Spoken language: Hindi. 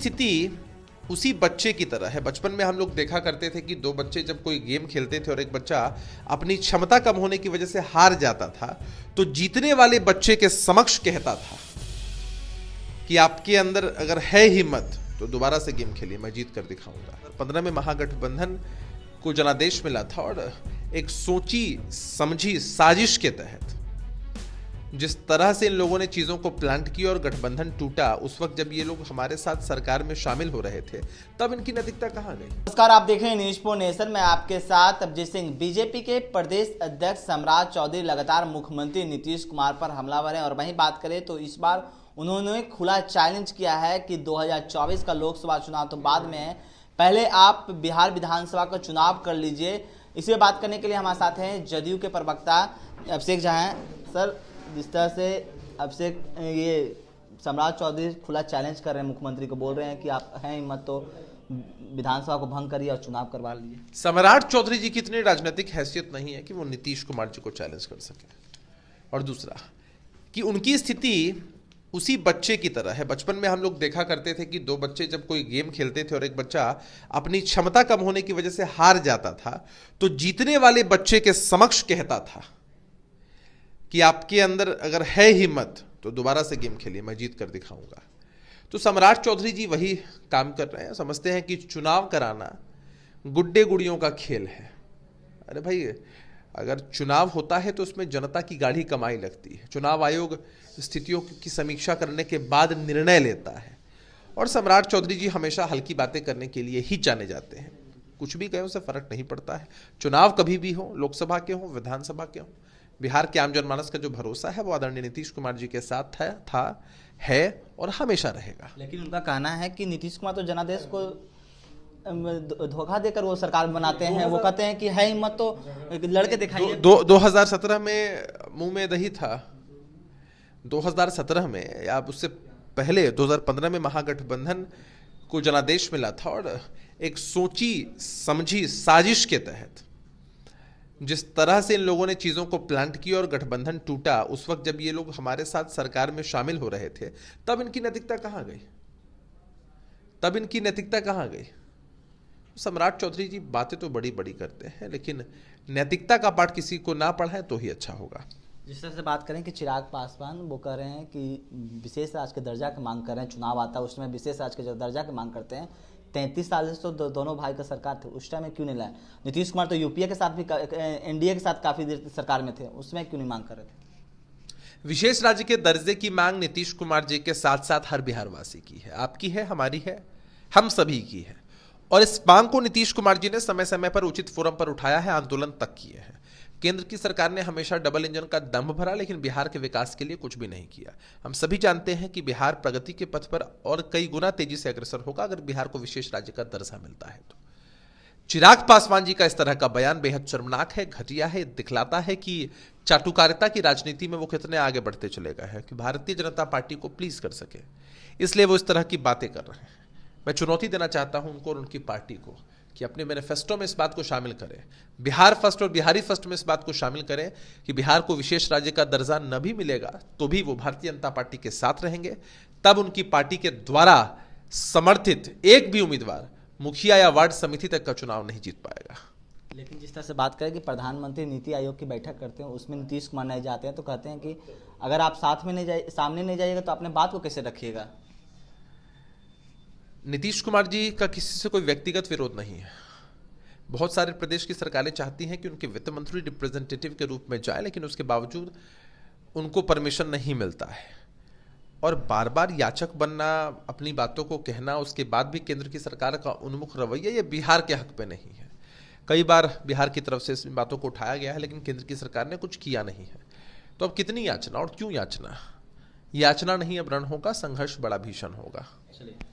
स्थिति उसी बच्चे की तरह है। बचपन में हम लोग देखा करते थे कि दो बच्चे जब कोई गेम खेलते थे और एक बच्चा अपनी क्षमता कम होने की वजह से हार जाता था, तो जीतने वाले बच्चे के समक्ष कहता था कि आपके अंदर अगर है हिम्मत तो दोबारा से गेम खेलिए, मैं जीत कर दिखाऊंगा। 2015 में महागठबंधन को जनादेश मिला था और एक सोची समझी साजिश के तहत जिस तरह से इन लोगों ने चीजों को प्लांट किया और गठबंधन टूटा, उस वक्त जब ये लोग हमारे साथ सरकार में शामिल हो रहे थे, तब इनकी नैतिकता कहां गई? नमस्कार, आप देख रहे हैं न्यूज फॉर नेशन। मैं आपके साथ अभिजीत सिंह। बीजेपी के प्रदेश अध्यक्ष सम्राट चौधरी लगातार मुख्यमंत्री नीतीश कुमार पर हमलावर हैं और वहीं बात करें तो इस बार उन्होंने खुला चैलेंज किया है कि 2024 का लोकसभा चुनाव तो बाद में है, पहले आप बिहार विधानसभा का चुनाव कर लीजिए। इसी पर बात करने के लिए हमारे साथ हैं जदयू के प्रवक्ता अभिषेक झा हैं। सर, जिस तरह से अभिषेक ये सम्राट चौधरी खुला चैलेंज कर रहे हैं, मुख्यमंत्री को बोल रहे हैं कि आप हैं हिम्मत तो विधानसभा को भंग करिए और चुनाव करवा लीजिए। सम्राट चौधरी जी की इतनी राजनीतिक हैसियत नहीं है कि वो नीतीश कुमार जी को चैलेंज कर सके। और दूसरा कि उनकी स्थिति उसी बच्चे की तरह है। बचपन में हम लोग देखा करते थे कि दो बच्चे जब कोई गेम खेलते थे और एक बच्चा अपनी क्षमता कम होने की वजह से हार जाता था, तो जीतने वाले बच्चे के समक्ष कहता था कि आपके अंदर अगर है हिम्मत तो दोबारा से गेम खेलिए, मैं जीत कर दिखाऊंगा। तो सम्राट चौधरी जी वही काम कर रहे हैं। समझते हैं कि चुनाव कराना गुड्डे गुड़ियों का खेल है। अरे भाई, अगर चुनाव होता है तो उसमें जनता की गाढ़ी कमाई लगती है। चुनाव आयोग स्थितियों की समीक्षा करने के बाद निर्णय लेता है और सम्राट चौधरी जी हमेशा हल्की बातें करने के लिए ही जाने जाते हैं। कुछ भी कहें उससे फर्क नहीं पड़ता है। चुनाव कभी भी हो, लोकसभा के हो, विधानसभा के हो, बिहार के आम जनमानस का जो भरोसा है वो आदरणीय नीतीश कुमार जी के साथ है और हमेशा रहेगा। लेकिन उनका कहना है कि नीतीश कुमार तो जनादेश को धोखा देकर वो सरकार बनाते हैं। वो कहते हैं कि है हिम्मत तो लड़के दिखाइए। 2017 में मुंह में दही था। 2017 में या उससे पहले 2015 में महागठबंधन को जनादेश मिला था और एक सोची समझी साजिश के तहत जिस तरह से इन लोगों ने चीजों को प्लांट किया और गठबंधन टूटा, उस वक्त जब ये लोग हमारे साथ सरकार में शामिल हो रहे थे, तब इनकी नैतिकता कहां गई? सम्राट चौधरी जी बातें तो बड़ी बड़ी करते हैं, लेकिन नैतिकता का पाठ किसी को ना पढ़ाएं तो ही अच्छा होगा। जिस तरह से बात करें कि चिराग पासवान वो कह रहे हैं कि विशेष राज्य के दर्जा की मांग कर रहे हैं, चुनाव आता है उसमें विशेष राज्य के दर्जा की मांग करते हैं। 33 साल से तो दोनों भाई का सरकार थे, उस टाइम में क्यों नहीं लाए? नीतीश कुमार तो यूपीए के साथ भी, एनडीए के साथ काफी देर सरकार में थे, उसमें क्यों नहीं मांग कर रहे थे? विशेष राज्य के दर्जे की मांग नीतीश कुमार जी के साथ साथ हर बिहारवासी की है, आपकी है, हमारी है, हम सभी की है। और इस मांग को नीतीश कुमार जी ने समय समय पर उचित फोरम पर उठाया है, आंदोलन तक किए हैं। केंद्र की सरकार ने हमेशा डबल इंजन का दम्भ भरा, लेकिन बिहार के विकास के लिए कुछ भी नहीं किया। हम सभी जानते हैं कि बिहार प्रगति के पथ पर और कई गुना तेजी से अग्रसर होगा अगर बिहार को विशेष राज्य का दर्जा मिलता है तो। चिराग पासवान जी का इस तरह का बयान बेहद शर्मनाक है, घटिया है, दिखलाता है कि चाटुकारिता की राजनीति में वो कितने आगे बढ़ते चले गए हैं कि भारतीय जनता पार्टी को प्लीज कर सके, इसलिए वो इस तरह की बातें कर रहे हैं। मैं चुनौती देना चाहता हूं उनको और उनकी पार्टी को कि अपने मैनिफेस्टो में इस बात को शामिल करें, बिहार फर्स्ट और बिहारी फर्स्ट में इस बात को शामिल करें कि बिहार को विशेष राज्य का दर्जा न भी मिलेगा तो भी वो भारतीय जनता पार्टी के साथ रहेंगे। तब उनकी पार्टी के द्वारा समर्थित एक भी उम्मीदवार मुखिया या वार्ड समिति तक का चुनाव नहीं जीत पाएगा। लेकिन जिस तरह से बात करें कि प्रधानमंत्री नीति आयोग की बैठक करते हैं, उसमें नीतीश कुमार नहीं जाते हैं, तो कहते हैं कि अगर आप सामने नहीं जाइएगा तो अपने बात को कैसे रखिएगा? नीतीश कुमार जी का किसी से कोई व्यक्तिगत विरोध नहीं है। बहुत सारे प्रदेश की सरकारें चाहती हैं कि उनके वित्त मंत्री रिप्रेजेंटेटिव के रूप में जाए, लेकिन उसके बावजूद उनको परमिशन नहीं मिलता है। और बार बार याचक बनना, अपनी बातों को कहना, उसके बाद भी केंद्र की सरकार का उन्मुख रवैया, ये बिहार के हक पे नहीं है। कई बार बिहार की तरफ से इन बातों को उठाया गया है, लेकिन केंद्र की सरकार ने कुछ किया नहीं है। तो अब कितनी याचना और क्यों याचना? याचना नहीं, अब रण होगा, संघर्ष बड़ा भीषण होगा। चलिए।